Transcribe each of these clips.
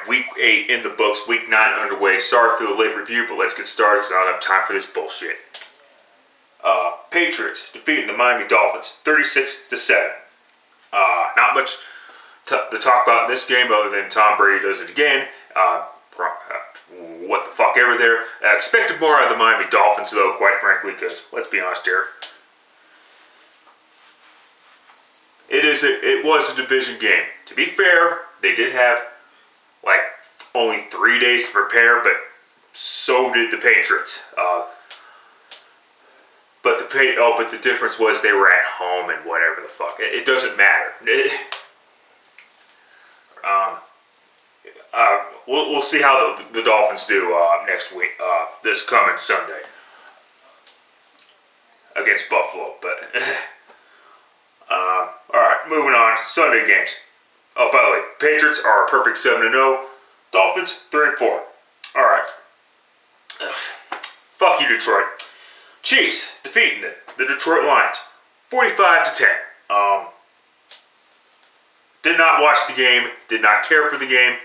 Week 8 in the books, Week 9 underway. Sorry for the late review, but let's get started because I don't have time for this bullshit. Patriots defeating the Miami Dolphins 36-7. Not much to talk about in this game other than Tom Brady does it again. What the fuck ever there. Expected more out of the Miami Dolphins though, quite frankly, because let's be honest here. It was a division game. To be fair, they did have like only 3 days to prepare, but so did the Patriots. But the difference was they were at home and whatever the fuck. It doesn't matter. We'll see how the Dolphins do next week, this coming Sunday against Buffalo. But all right, moving on. Sunday games. Oh, by the way, Patriots are a perfect 7-0. Dolphins 3-4. All right. Fuck you, Detroit. Chiefs defeating the Detroit Lions 45-10. Did not watch the game. Did not care for the game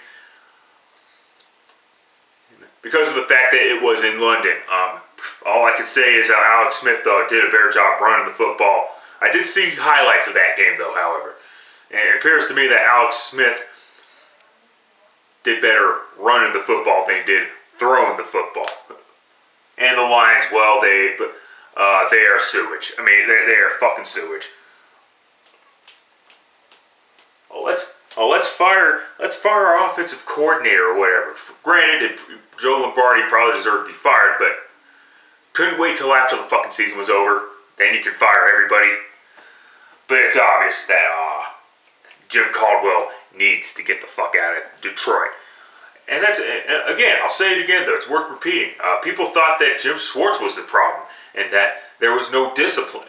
because of the fact that it was in London. All I can say is Alex Smith did a better job running the football. I did see highlights of that game though, however. And it appears to me that Alex Smith did better running the football than he did throwing the football. And the Lions, well, they are sewage. I mean, they are fucking sewage. Let's fire our offensive coordinator or whatever. Granted, Joe Lombardi probably deserved to be fired, but couldn't wait till after the fucking season was over. Then you could fire everybody. But it's obvious that Jim Caldwell needs to get the fuck out of Detroit. And that's, again, I'll say it again though, it's worth repeating. People thought that Jim Schwartz was the problem and that there was no discipline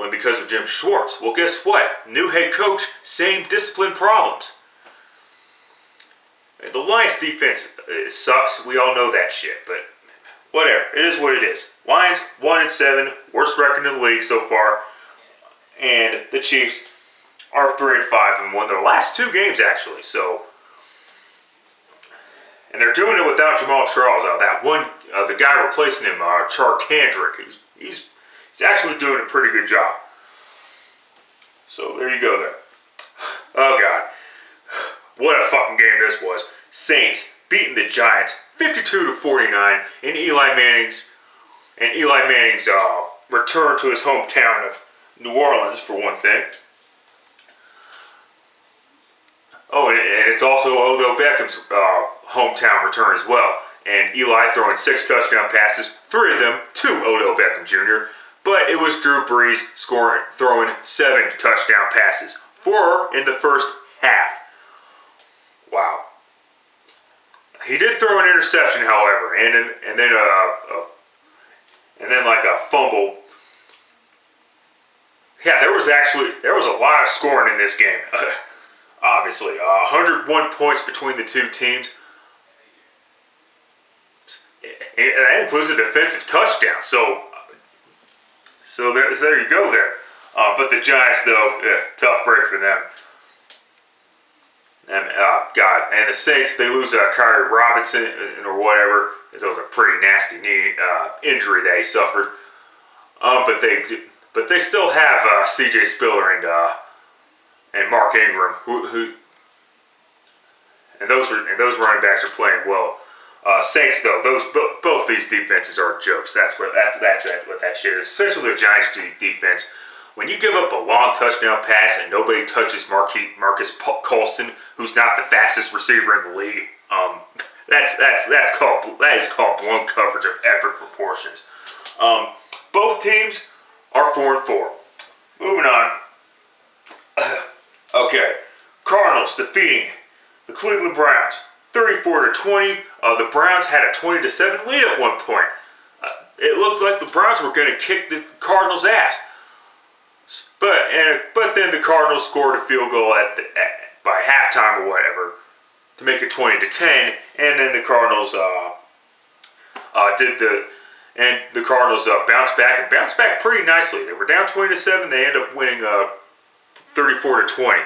because of Jim Schwartz. Well, guess what? New head coach, same discipline problems. The Lions defense sucks. We all know that shit, but whatever. It is what it is. Lions 1-7, worst record in the league so far. And the Chiefs are 3-5 and won their last 2 games actually. And they're doing it without Jamal Charles. The guy replacing him, Charkandrick. He's actually doing a pretty good job. So there you go there. Oh God, what a fucking game this was. Saints beating the Giants 52-49 in Eli Manning's return to his hometown of New Orleans for one thing. Oh, and it's also Odell Beckham's hometown return as well. And Eli throwing 6 touchdown passes, 3 of them to Odell Beckham Jr. But it was Drew Brees throwing 7 touchdown passes, 4 in the first half. Wow. He did throw an interception, however, and then like a fumble. Yeah, there was a lot of scoring in this game. Obviously, 101 points between the two teams. That includes a defensive touchdown. So there you go there. But the Giants, though, tough break for them. And and the Saints, they lose Kyrie Robinson or whatever. It was a pretty nasty knee injury that he suffered. But they still have C.J. Spiller and Mark Ingram, who and those running backs are playing well. Saints though, both these defenses are jokes. That's what that shit is. Especially the Giants defense. When you give up a long touchdown pass and nobody touches Marcus Colston, who's not the fastest receiver in the league, that is called blown coverage of epic proportions. Both teams are 4-4. Moving on. Okay, Cardinals defeating the Cleveland Browns 34-20. The Browns had a 20-7 lead at one point. It looked like the Browns were going to kick the Cardinals' ass. But then the Cardinals scored a field goal by halftime or whatever to make it 20-10, and then the Cardinals bounced back pretty nicely. They were down 20-7. They ended up winning 34-20.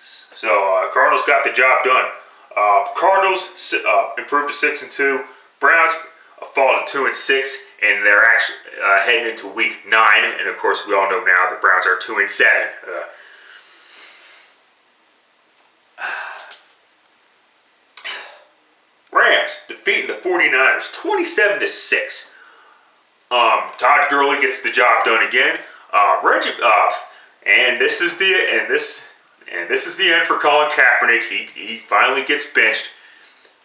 So Cardinals got the job done. Cardinals improved to 6-2. Browns fall to 2-6, and they're actually heading into week 9. And of course, we all know now the Browns are 2-7. Rams defeating the 49ers 27-6. Todd Gurley gets the job done again. And this is the end for Colin Kaepernick. He finally gets benched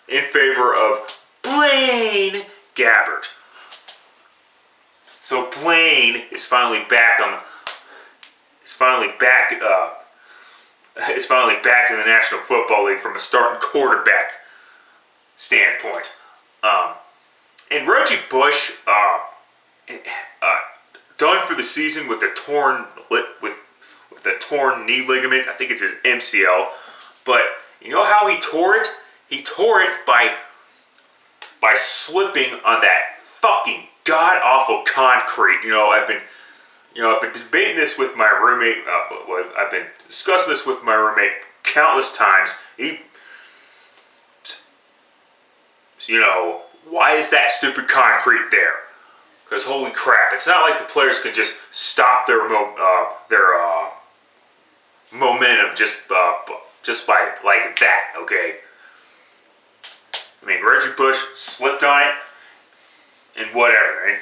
in favor of Blaine Gabbert. So Blaine is finally back in the National Football League from a starting quarterback standpoint. And Reggie Bush done for the season with a torn knee ligament. I think it's his MCL. But you know how he tore it? He tore it by slipping on that fucking god awful concrete. I've been debating this with my roommate. I've been discussing this with my roommate countless times. Why is that stupid concrete there? Because holy crap, it's not like the players can just stop their momentum just by like that, okay? I mean, Reggie Bush slipped on it, and whatever, and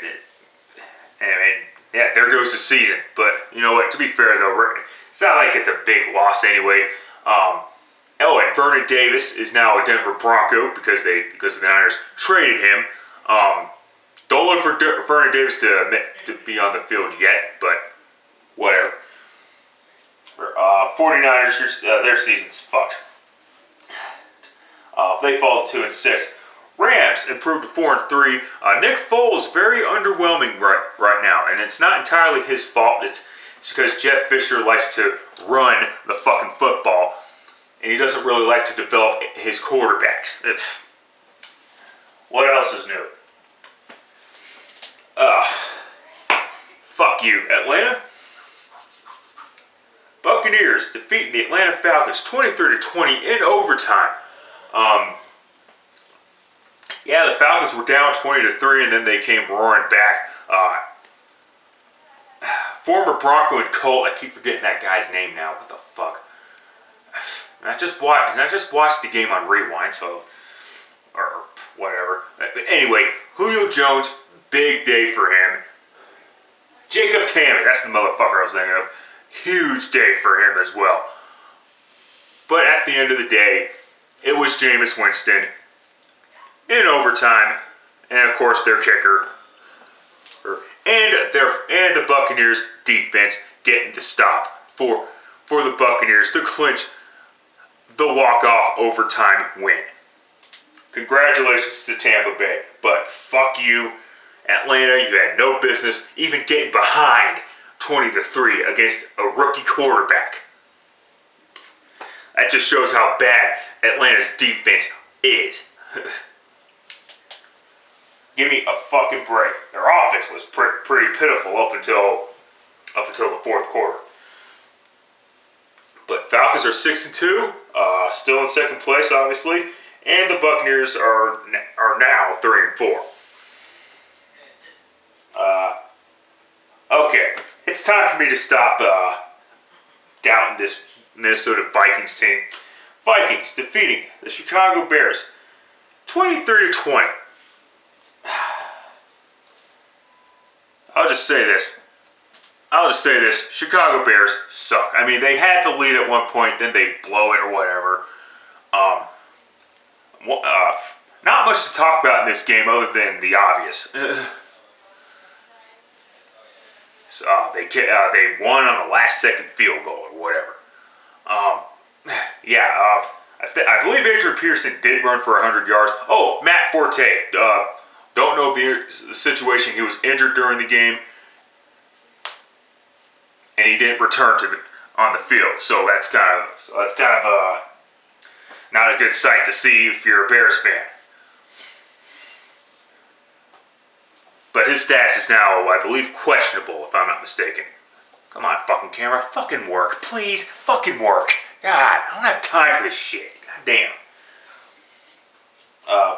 yeah, there goes the season. But you know what? To be fair though, it's not like it's a big loss anyway. And Vernon Davis is now a Denver Bronco because the Niners traded him. Don't look for Vernon Davis to be on the field yet, but whatever. 49ers, their season's fucked. They fall to 2-6. Rams improved to 4-3. Nick Foles very underwhelming right now, and it's not entirely his fault. It's because Jeff Fisher likes to run the fucking football, and he doesn't really like to develop his quarterbacks. What else is new? Fuck you, Atlanta. Buccaneers defeating the Atlanta Falcons 23-20 in overtime. Yeah, the Falcons were down 20-3, and then they came roaring back. Former Bronco and Colt, I keep forgetting that guy's name now. What the fuck? And I just watched the game on Rewind, or whatever. But anyway, Julio Jones, big day for him. Jacob Tammy, that's the motherfucker I was thinking of. Huge day for him as well. But at the end of the day, it was Jameis Winston in overtime, and of course their kicker, and the Buccaneers defense getting the stop for the Buccaneers to clinch the walk-off overtime win. Congratulations to Tampa Bay, but fuck you, Atlanta. You had no business even getting behind 20-3 against a rookie quarterback. That just shows how bad Atlanta's defense is. Give me a fucking break. Their offense was pretty pitiful up until the fourth quarter. But Falcons are 6-2, still in second place, obviously, and the Buccaneers are now 3-4. Okay, it's time for me to stop doubting this Minnesota Vikings team. Vikings defeating the Chicago Bears 23-20. I'll just say this. Chicago Bears suck. I mean, they had the lead at one point, then they blow it or whatever. Not much to talk about in this game other than the obvious. So, they won on the last second field goal or whatever. I believe Adrian Peterson did run for 100 yards. Oh, Matt Forte. Don't know the situation. He was injured during the game, and he didn't return on the field. So that's kind of not a good sight to see if you're a Bears fan. But his status is now, I believe, questionable, if I'm not mistaken. Come on, fucking camera. Fucking work. Please, fucking work. God, I don't have time for this shit. God damn.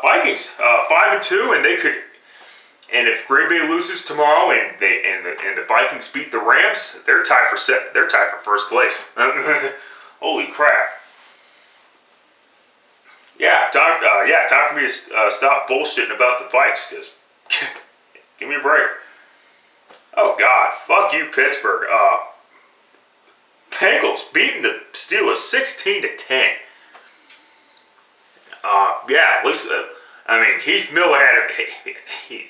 Vikings, 5-2, and they could. And if Green Bay loses tomorrow, and the Vikings beat the Rams, they're tied for first place. Holy crap! Yeah, time for me to stop bullshitting about the Vikes. Cause give me a break. Oh God, fuck you, Pittsburgh. Bengals beating the Steelers 16-10. Yeah, at least, I mean, Heath Miller had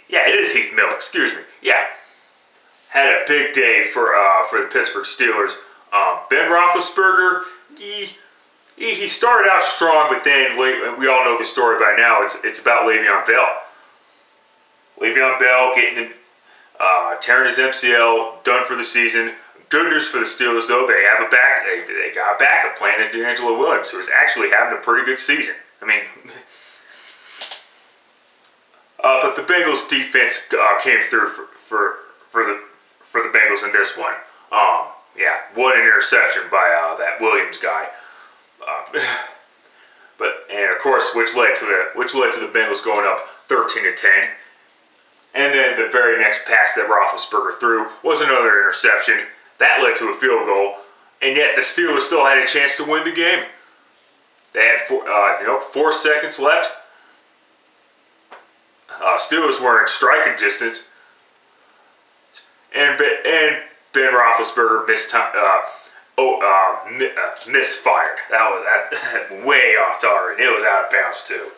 yeah, it is Heath Miller, excuse me. Yeah, had a big day for the Pittsburgh Steelers. Ben Roethlisberger, he started out strong, but then we all know the story by now. It's about Le'Veon Bell. Le'Veon Bell tearing his MCL, done for the season. Good news for the Steelers, though, they have they got a backup plan in D'Angelo Williams, who is actually having a pretty good season. I mean, but the Bengals defense came through for the Bengals in this one. Yeah, what an interception by that Williams guy. And of course, which led to the Bengals going up 13-10. And then the very next pass that Roethlisberger threw was another interception. That led to a field goal, and yet the Steelers still had a chance to win the game. They had 4 seconds left. Steelers were in striking distance, and Ben Roethlisberger misfired. That's way off target. It was out of bounds too.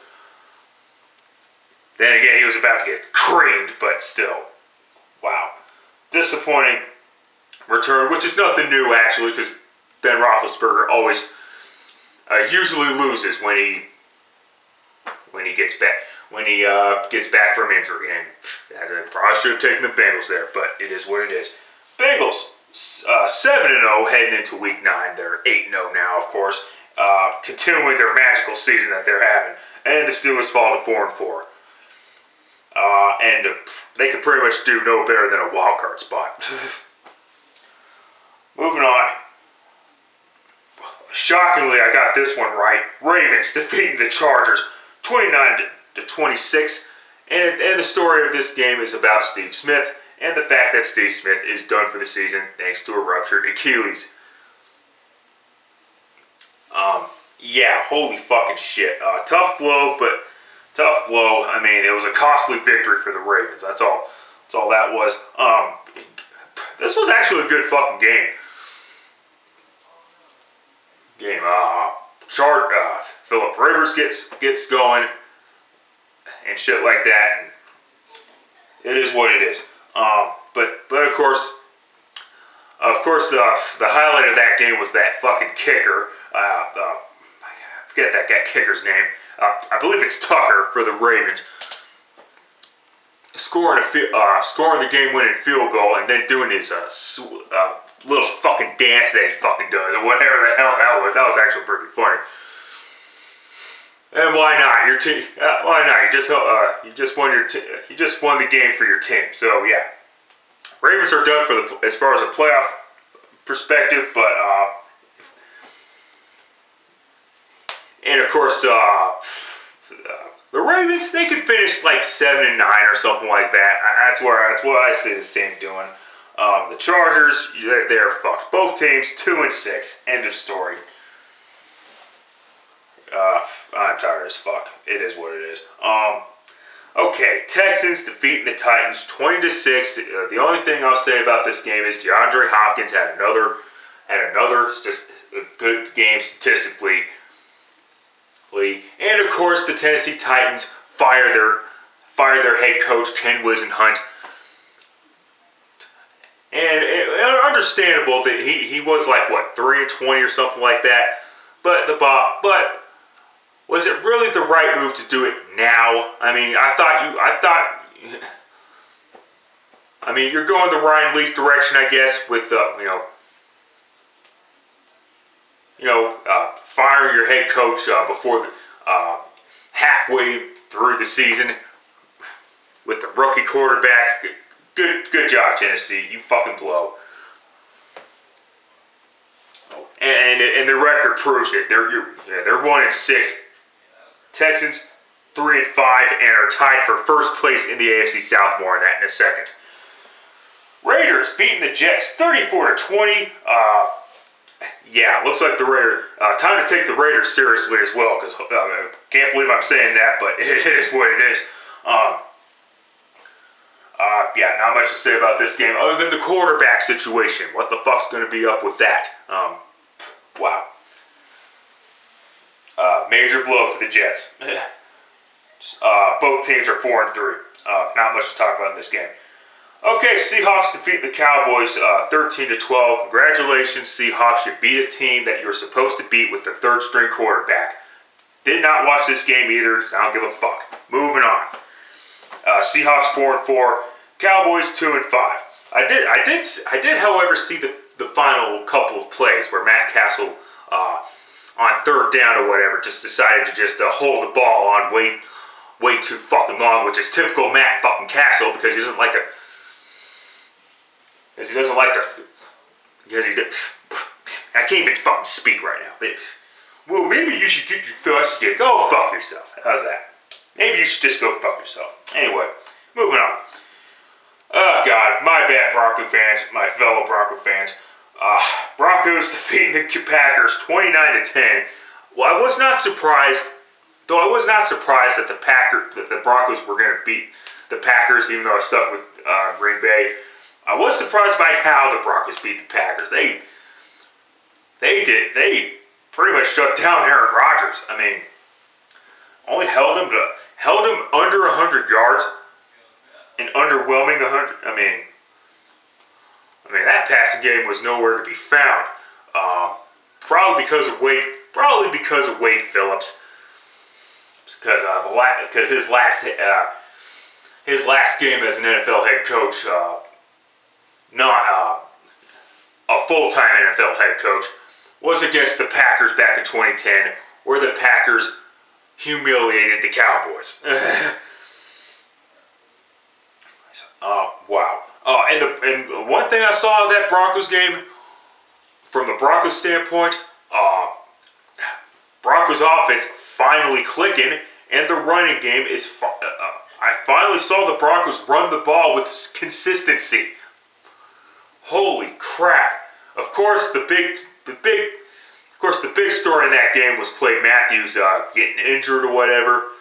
Then again, he was about to get creamed, but still, wow, disappointing return, which is nothing new actually, because Ben Roethlisberger always usually loses when he gets back from injury, and I probably should have taken the Bengals there, but it is what it is. Bengals 7-0 heading into Week 9. They're 8-0 now, of course, continuing their magical season that they're having, and the Steelers fall to 4-4. And they could pretty much do no better than a wild card spot. Moving on. Shockingly, I got this one right. Ravens defeating the Chargers 29-26. And the story of this game is about Steve Smith and the fact that Steve Smith is done for the season thanks to a ruptured Achilles. Yeah, holy fucking shit. Tough blow. I mean, it was a costly victory for the Ravens. That's all that was. This was actually a good fucking game. Phillip Rivers gets going and shit like that. And it is what it is. But of course, the highlight of that game was that fucking kicker. I forget that guy kicker's name. I believe it's Tucker for the Ravens. Scoring the game-winning field goal and then doing his little fucking dance that he fucking does, or whatever the hell that was. That was actually pretty funny. And why not? Your team. Why not? You just won the game for your team. So yeah, Ravens are done as far as a playoff perspective, but and of course the Ravens, they could finish like 7-9 or something like that. That's what I see this team doing. The Chargers, they're fucked. Both teams 2-6. End of story. I'm tired as fuck. It is what it is. Okay, Texans defeating the Titans 20-6. The only thing I'll say about this game is DeAndre Hopkins had another good game statistically. And of course, the Tennessee Titans fired their head coach Ken Wisenhunt. And understandable that he was like what 3-20 or something like that. But was it really the right move to do it now? I mean, I mean, you're going the Ryan Leaf direction, I guess, with firing your head coach before halfway through the season with the rookie quarterback. Good job, Tennessee. You fucking blow. and the record proves it. They're 1-6. Texans 3-5 and are tied for first place in the AFC South. More on that in a second. Raiders beating the Jets 34-20. Yeah, looks like the Raiders. Time to take the Raiders seriously as well, because can't believe I'm saying that, but it is what it is. Yeah, not much to say about this game other than the quarterback situation. What the fuck's going to be up with that? Wow. Major blow for the Jets. Both teams are 4-3. Not much to talk about in this game. Okay, Seahawks defeat the Cowboys 13-12. Congratulations, Seahawks. You beat a team that you're supposed to beat with the third-string quarterback. Did not watch this game either, so I don't give a fuck. Moving on. Seahawks 4-4. Cowboys 2-5. I did, however, see the final couple of plays where Matt Castle, on third down or whatever, just decided to just hold the ball on way too fucking long, which is typical Matt fucking Castle, because he doesn't like to. I can't even fucking speak right now. Well, maybe you should get your thoughts together. Go fuck yourself. How's that? Maybe you should just go fuck yourself. Anyway, moving on. Oh, God. My bad, Bronco fans. My fellow Bronco fans. Broncos defeating the Packers 29-10. Well, I was not surprised, though I was not surprised that the Broncos were going to beat the Packers, even though I stuck with Green Bay. I was surprised by how the Broncos beat the Packers. They pretty much shut down Aaron Rodgers. I mean, only held him under 100 yards, and underwhelming 100. I mean, that passing game was nowhere to be found. Probably because of Wade Phillips. Because his last game as an NFL head coach, not a full-time NFL head coach, was against the Packers back in 2010, where the Packers humiliated the Cowboys. Wow. And one thing I saw of that Broncos game, from the Broncos standpoint, Broncos offense finally clicking, and the running game is. I finally saw the Broncos run the ball with consistency. Holy crap! Of course, the big story in that game was Clay Matthews getting injured or whatever.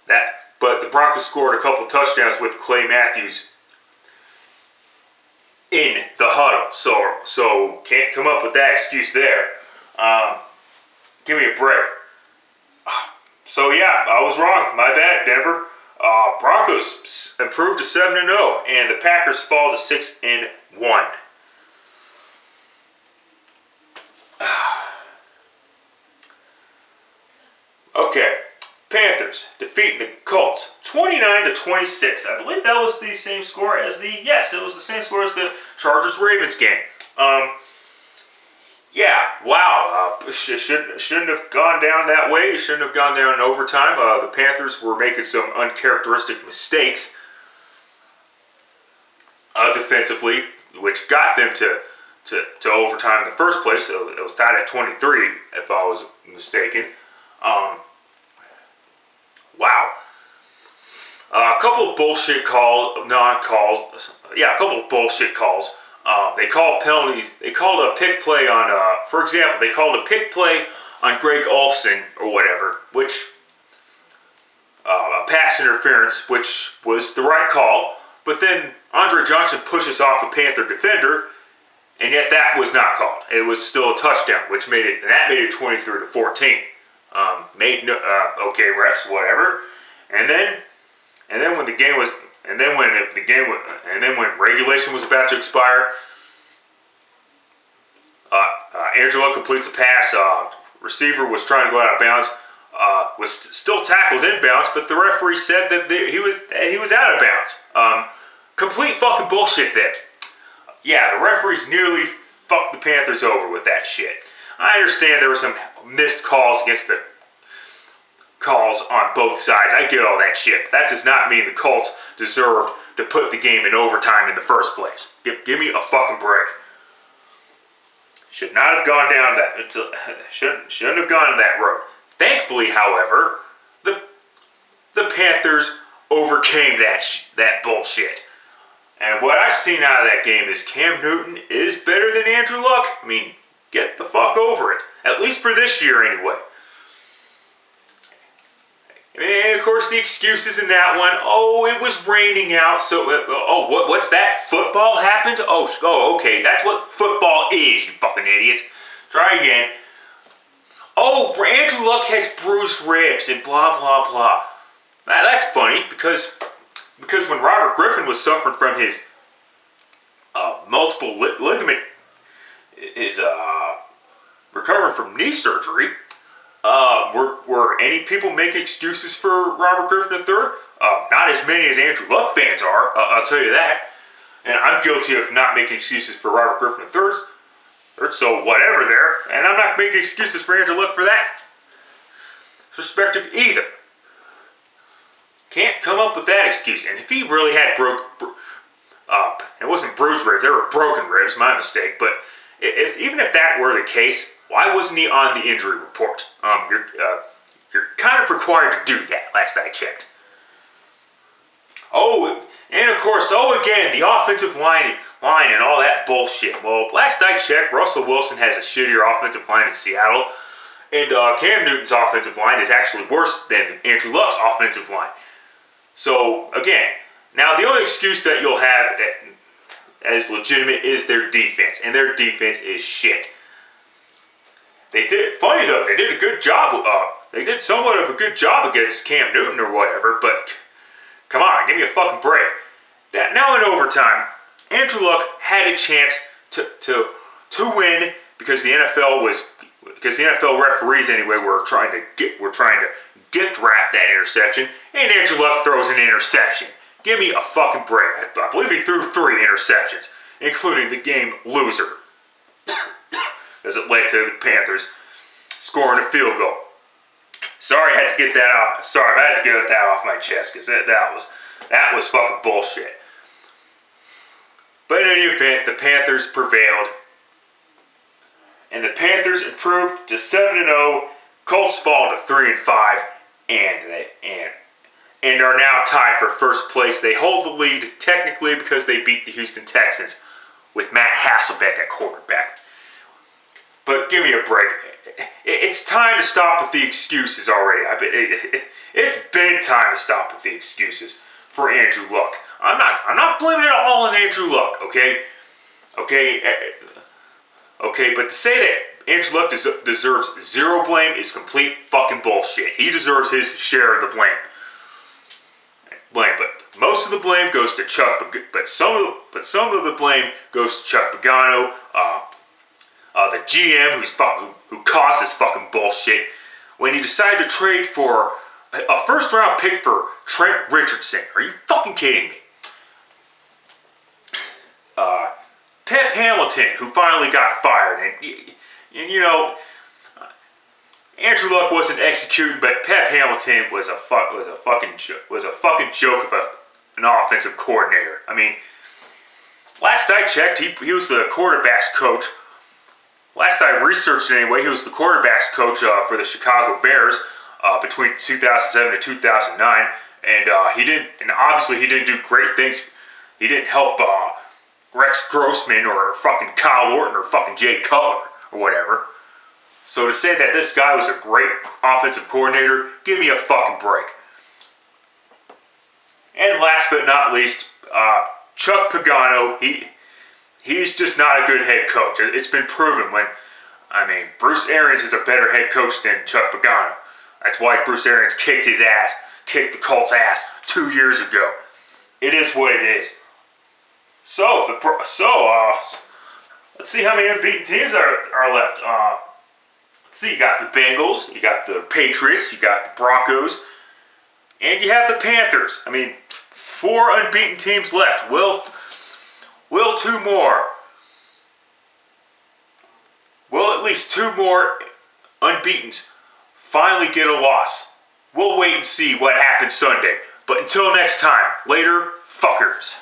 But the Broncos scored a couple touchdowns with Clay Matthews in the huddle. So can't come up with that excuse there. Give me a break. So yeah, I was wrong. My bad, Denver. Broncos improved to 7-0, and the Packers fall to 6-1. Okay, Panthers defeating the Colts 29-26. I believe that was the same score as it was the same score as the Chargers-Ravens game. Yeah, wow. Shouldn't have gone down that way. It shouldn't have gone down in overtime. The Panthers were making some uncharacteristic mistakes defensively, which got them to overtime in the first place. So it was tied at 23, if I was mistaken. Wow. A couple of bullshit non-calls. Yeah, a couple of bullshit calls. They called penalties. They called a pick play on, for example, they called a pick play on Greg Olsen or whatever, which, a pass interference, which was the right call. But then Andre Johnson pushes off a Panther defender, and yet that was not called. It was still a touchdown, which made it 23-14. Okay, refs, whatever. And then when regulation was about to expire, Angelo completes a pass. Receiver was trying to go out of bounds. Was still tackled inbounds, but the referee said that he was out of bounds. Complete fucking bullshit there. Yeah, the referees nearly fucked the Panthers over with that shit. I understand there were some missed calls against the calls on both sides. I get all that shit. But that does not mean the Colts deserved to put the game in overtime in the first place. Give me a fucking break. Should not have gone down that. Shouldn't have gone that road. Thankfully, however, the Panthers overcame that bullshit. And what I've seen out of that game is Cam Newton is better than Andrew Luck. I mean, get the fuck over it. At least for this year, anyway. And of course, the excuses in that one. Oh, it was raining out, so what's that? Football happened? Oh, okay, that's what football is, you fucking idiots. Try again. Oh, Andrew Luck has bruised ribs and blah blah blah. Now, that's funny because when Robert Griffin was suffering from his multiple ligament, recovering from knee surgery. Were any people making excuses for Robert Griffin III? Not as many as Andrew Luck fans are, I'll tell you that. And I'm guilty of not making excuses for Robert Griffin III, so whatever there. And I'm not making excuses for Andrew Luck for that perspective either. Can't come up with that excuse. And if he really had it wasn't bruised ribs, they were broken ribs, my mistake. But even if that were the case, why wasn't he on the injury report? You're kind of required to do that, last I checked. Oh, and of course, again, the offensive line and all that bullshit. Well, last I checked, Russell Wilson has a shittier offensive line in Seattle, and Cam Newton's offensive line is actually worse than Andrew Luck's offensive line. So, again, now the only excuse that you'll have that is legitimate is their defense, and their defense is shit. They did a good job. They did somewhat of a good job against Cam Newton or whatever, but come on, give me a fucking break. Now in overtime, Andrew Luck had a chance to win because the NFL referees anyway were trying to gift wrap that interception, and Andrew Luck throws an interception. Give me a fucking break. I believe he threw 3 interceptions, including the game loser, as it led to the Panthers scoring a field goal. Sorry, I had to get that out. Sorry, I had to get that off my chest because that was fucking bullshit. But in any event, the Panthers prevailed, and the Panthers improved to 7-0. Colts fall to 3-5, and are now tied for first place. They hold the lead technically because they beat the Houston Texans with Matt Hasselbeck at quarterback. But give me a break. It's time to stop with the excuses already. It's been time to stop with the excuses for Andrew Luck. I'm not blaming it all on Andrew Luck, okay? Okay, but to say that Andrew Luck deserves zero blame is complete fucking bullshit. He deserves his share of the blame. But most of the blame goes to Chuck. But some of the blame goes to Chuck Pagano, the GM who caused this fucking bullshit when he decided to trade for a first-round pick for Trent Richardson. Are you fucking kidding me? Pep Hamilton, who finally got fired, and you know, Andrew Luck wasn't executing, but Pep Hamilton was a fucking joke of an offensive coordinator. I mean, last I checked, he was the quarterback's coach. Last I researched it anyway, he was the quarterback's coach for the Chicago Bears between 2007 to 2009, and obviously he didn't do great things. He didn't help Rex Grossman or fucking Kyle Orton or fucking Jay Cutler or whatever. So to say that this guy was a great offensive coordinator, give me a fucking break. And last but not least, Chuck Pagano, he's just not a good head coach. It's been proven Bruce Arians is a better head coach than Chuck Pagano. That's why Bruce Arians kicked the Colts' ass 2 years ago. It is what it is. So let's see how many unbeaten teams are left. Let's see, you got the Bengals, you got the Patriots, you got the Broncos, and you have the Panthers. 4 unbeaten teams left. Will 2 more? Will at least 2 more unbeatens finally get a loss? We'll wait and see what happens Sunday. But until next time, later, fuckers.